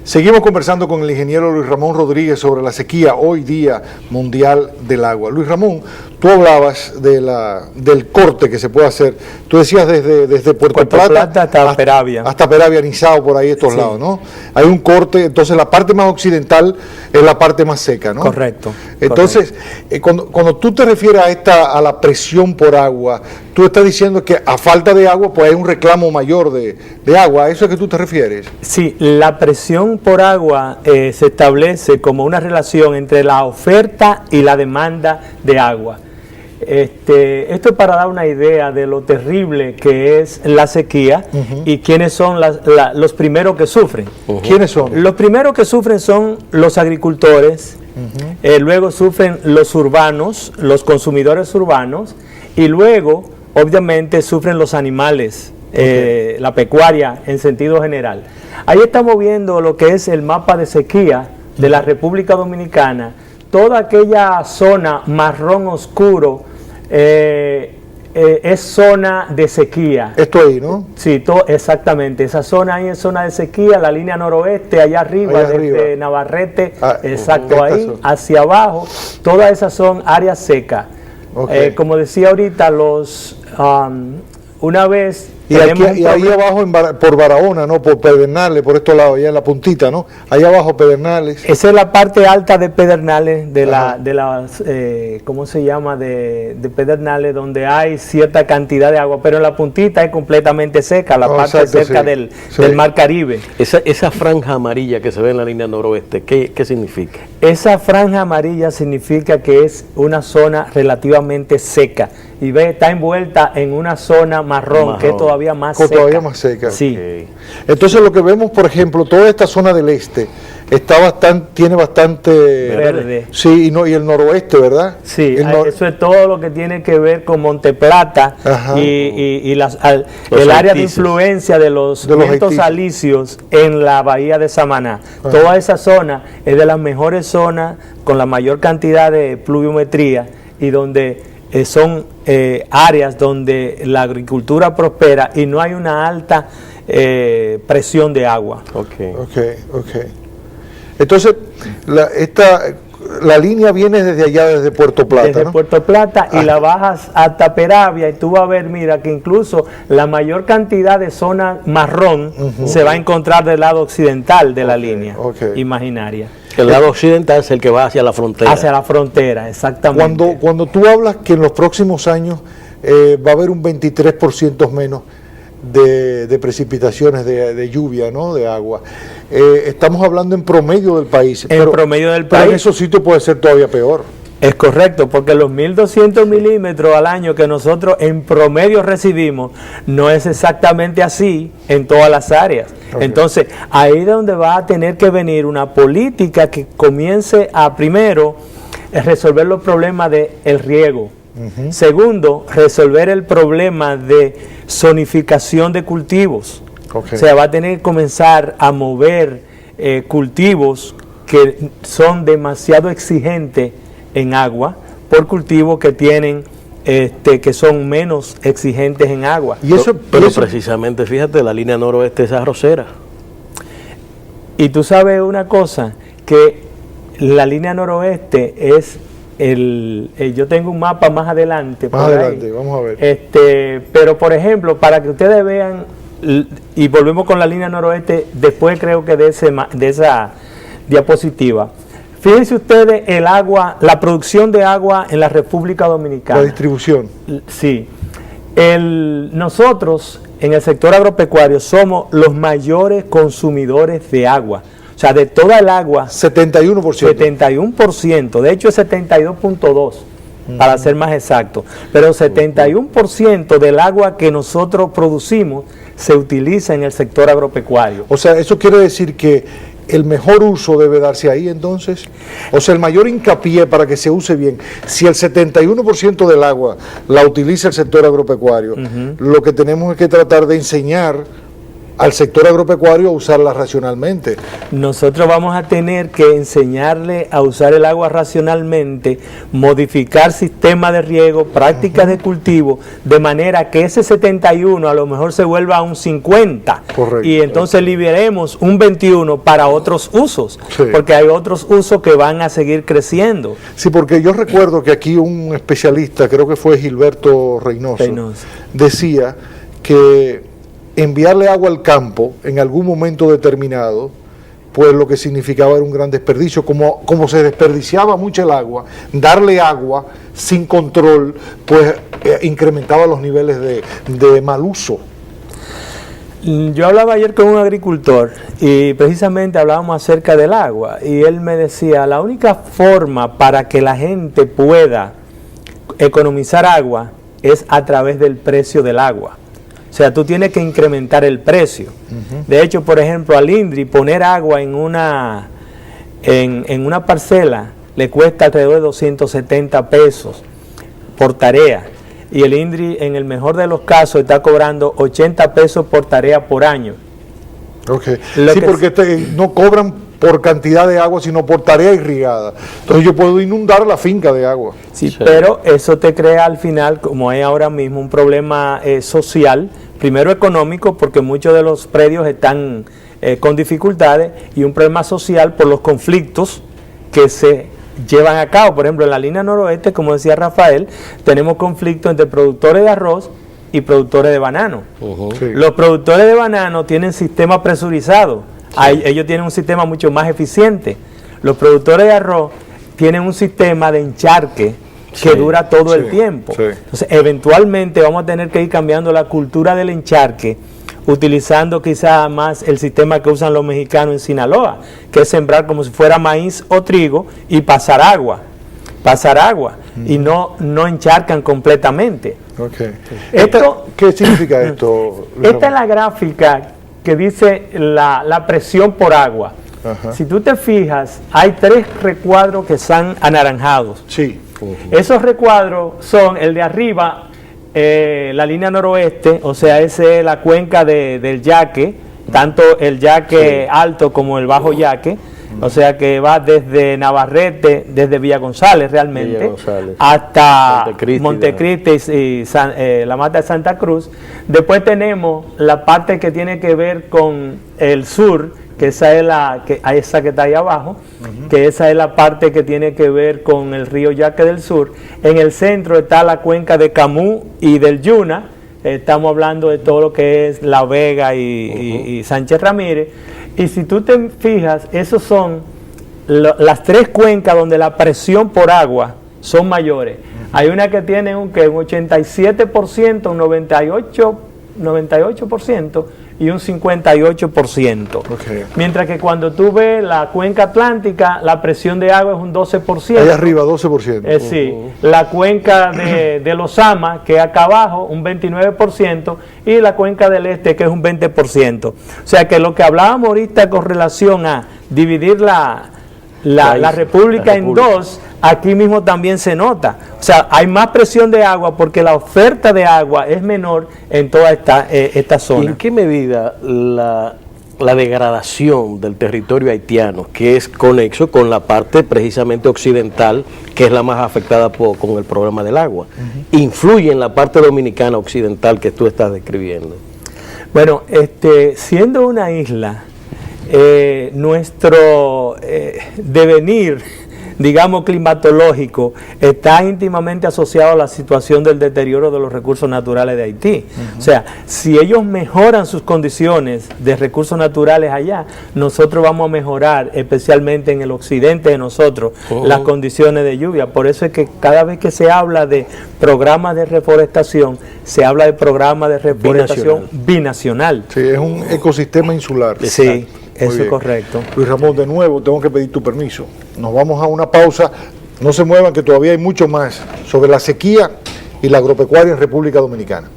Seguimos conversando con el ingeniero Luis Ramón Rodríguez sobre la sequía hoy día mundial del agua. Luis Ramón, tú hablabas del corte que se puede hacer. Tú decías desde Puerto Plata hasta Peravia. Hasta Peravia, Nizao, por ahí estos lados, ¿no? Hay un corte, entonces la parte más occidental es la parte más seca, ¿no? Correcto. Entonces, cuando tú te refieres a la presión por agua, tú estás diciendo que a falta de agua, pues hay un reclamo mayor de agua. ¿A eso es que tú te refieres? Sí, la presión por agua se establece como una relación entre la oferta y la demanda de agua. Esto es para dar una idea de lo terrible que es la sequía y quiénes son los primeros que sufren. ¿Quiénes son? Los primeros que sufren son los agricultores, luego sufren los urbanos, los consumidores urbanos, y luego, obviamente, sufren los animales, la pecuaria en sentido general. Ahí estamos viendo lo que es el mapa de sequía de la República Dominicana. Toda aquella zona marrón oscuro es zona de sequía. Esto ahí, ¿no? Sí, exactamente. Esa zona ahí es zona de sequía, la línea noroeste, allá arriba, desde Navarrete, exacto, ahí, hacia abajo. Todas esas son áreas secas. Como decía ahorita, una vez... Y ahí abajo por Barahona, ¿no? Por Pedernales, por estos lados, allá en la puntita, ¿no? Ahí abajo Pedernales. Esa es la parte alta de Pedernales, ¿cómo se llama? De Pedernales, donde hay cierta cantidad de agua, pero en la puntita es completamente seca, la parte cerca del Mar Caribe. Esa franja amarilla que se ve en la línea noroeste, ¿qué significa? Esa franja amarilla significa que es una zona relativamente seca. Y está envuelta en una zona marrón, que es todavía más seca. Todavía más seca. Sí. Entonces lo que vemos, por ejemplo, toda esta zona del este tiene bastante verde. Sí, y el noroeste, ¿verdad? Sí, eso es todo lo que tiene que ver con Monteplata y el área de influencia de los vientos alisios en la bahía de Samaná. Toda esa zona es de las mejores zonas con la mayor cantidad de pluviometría y donde son áreas donde la agricultura prospera y no hay una alta presión de agua. Entonces, la línea viene desde allá, desde Puerto Plata, desde Puerto Plata y la bajas hasta Peravia y tú vas a ver, mira, que incluso la mayor cantidad de zona marrón se va a encontrar del lado occidental de la línea imaginaria. El lado occidental es el que va hacia la frontera. Hacia la frontera, exactamente. Cuando tú hablas que en los próximos años va a haber un 23% menos de precipitaciones, de lluvia, ¿no? De agua. Estamos hablando en promedio del país. Promedio del país. Pero en esos sitios puede ser todavía peor. Es correcto, porque los 1.200 milímetros al año que nosotros en promedio recibimos no es exactamente así en todas las áreas. Entonces, ahí es donde va a tener que venir una política que comience a, primero, resolver los problemas del riego. Segundo, resolver el problema de zonificación de cultivos. O sea, va a tener que comenzar a mover cultivos que son demasiado exigentes en agua por cultivos que tienen que son menos exigentes en agua. Pero precisamente, fíjate, la línea noroeste es arrocera. Y tú sabes una cosa, que la línea noroeste es yo tengo un mapa más adelante. Más adelante, vamos a ver. Pero por ejemplo, para que ustedes vean, y volvemos con la línea noroeste, después creo que de esa diapositiva. Fíjense ustedes la producción de agua en la República Dominicana. La distribución. Sí. Nosotros en el sector agropecuario somos los mayores consumidores de agua. O sea, de toda el agua, 71%. 71%, de hecho es 72.2%, para ser más exacto. Pero 71% del agua que nosotros producimos se utiliza en el sector agropecuario. O sea, eso quiere decir que el mejor uso debe darse ahí entonces. O sea, el mayor hincapié para que se use bien. Si el 71% del agua la utiliza el sector agropecuario, lo que tenemos es que tratar de enseñar al sector agropecuario a usarla racionalmente. Nosotros vamos a tener que enseñarle a usar el agua racionalmente, modificar sistemas de riego, prácticas de cultivo, de manera que ese 71 a lo mejor se vuelva a un 50. Correcto. Y entonces liberemos un 21 para otros usos, Sí. porque hay otros usos que van a seguir creciendo. Sí, porque yo recuerdo que aquí un especialista, creo que fue Gilberto Reynoso, decía que enviarle agua al campo en algún momento determinado, pues lo que significaba era un gran desperdicio. Como se desperdiciaba mucho el agua, darle agua sin control, pues incrementaba los niveles de mal uso. Yo hablaba ayer con un agricultor y precisamente hablábamos acerca del agua y él me decía, la única forma para que la gente pueda economizar agua es a través del precio del agua. O sea, tú tienes que incrementar el precio. De hecho, por ejemplo, al INDRI poner agua en una parcela le cuesta alrededor de 270 pesos por tarea. Y el INDRI, en el mejor de los casos, está cobrando 80 pesos por tarea por año. Okay. Sí, porque no cobran por cantidad de agua, sino por tarea irrigada. Entonces yo puedo inundar la finca de agua. Sí, pero eso te crea al final, como hay ahora mismo, un problema social, primero económico, porque muchos de los predios están con dificultades, y un problema social por los conflictos que se llevan a cabo. Por ejemplo, en la línea noroeste, como decía Rafael, tenemos conflictos entre productores de arroz y productores de banano. Sí. Los productores de banano tienen sistemas presurizados. Ellos tienen un sistema mucho más eficiente. Los productores de arroz tienen un sistema de encharque que dura todo el tiempo. Sí. Entonces, eventualmente vamos a tener que ir cambiando la cultura del encharque, utilizando quizá más el sistema que usan los mexicanos en Sinaloa, que es sembrar como si fuera maíz o trigo y pasar agua. Y no encharcan completamente. Okay. Esto, ¿Qué significa esto? Esta es la gráfica que dice la presión por agua. Ajá. Si tú te fijas, hay 3 recuadros que están anaranjados. Sí. Esos recuadros son el de arriba, la línea noroeste, o sea, esa es la cuenca del Yaque, tanto el Yaque alto como el bajo Yaque, o sea que va desde Navarrete, desde Villa González realmente, hasta Montecristi y la Mata de Santa Cruz. Después tenemos la parte que tiene que ver con el sur, que esa es esa que está ahí abajo, que esa es la parte que tiene que ver con el río Yaque del Sur. En el centro está la cuenca de Camus y del Yuna. Estamos hablando de todo lo que es La Vega y Sánchez Ramírez. Y si tú te fijas, esos son las 3 cuencas donde la presión por agua son mayores. Hay una que tiene un 87%, un 98% y un 58%. Okay. Mientras que cuando tú ves la cuenca atlántica, la presión de agua es un 12%. Allá arriba, 12%. Sí, la cuenca de los Ama, que es acá abajo, un 29%, y la cuenca del este, que es un 20%. O sea que lo que hablábamos ahorita con relación a dividir la República en 2, aquí mismo también se nota. O sea, hay más presión de agua porque la oferta de agua es menor en toda esta zona. ¿Y en qué medida la degradación del territorio haitiano, que es conexo con la parte precisamente occidental, que es la más afectada con el problema del agua, influye en la parte dominicana occidental que tú estás describiendo? Bueno, siendo una isla, nuestro devenir, digamos, climatológico está íntimamente asociado a la situación del deterioro de los recursos naturales de Haití. O sea, si ellos mejoran sus condiciones de recursos naturales allá, nosotros vamos a mejorar, especialmente en el occidente de nosotros, las condiciones de lluvia. Por eso es que cada vez que se habla de programas de reforestación, se habla de programas de reforestación binacional. Sí, es un ecosistema insular. Sí. Eso es correcto. Luis Ramón, de nuevo tengo que pedir tu permiso. Nos vamos a una pausa. No se muevan, que todavía hay mucho más sobre la sequía y la agropecuaria en República Dominicana.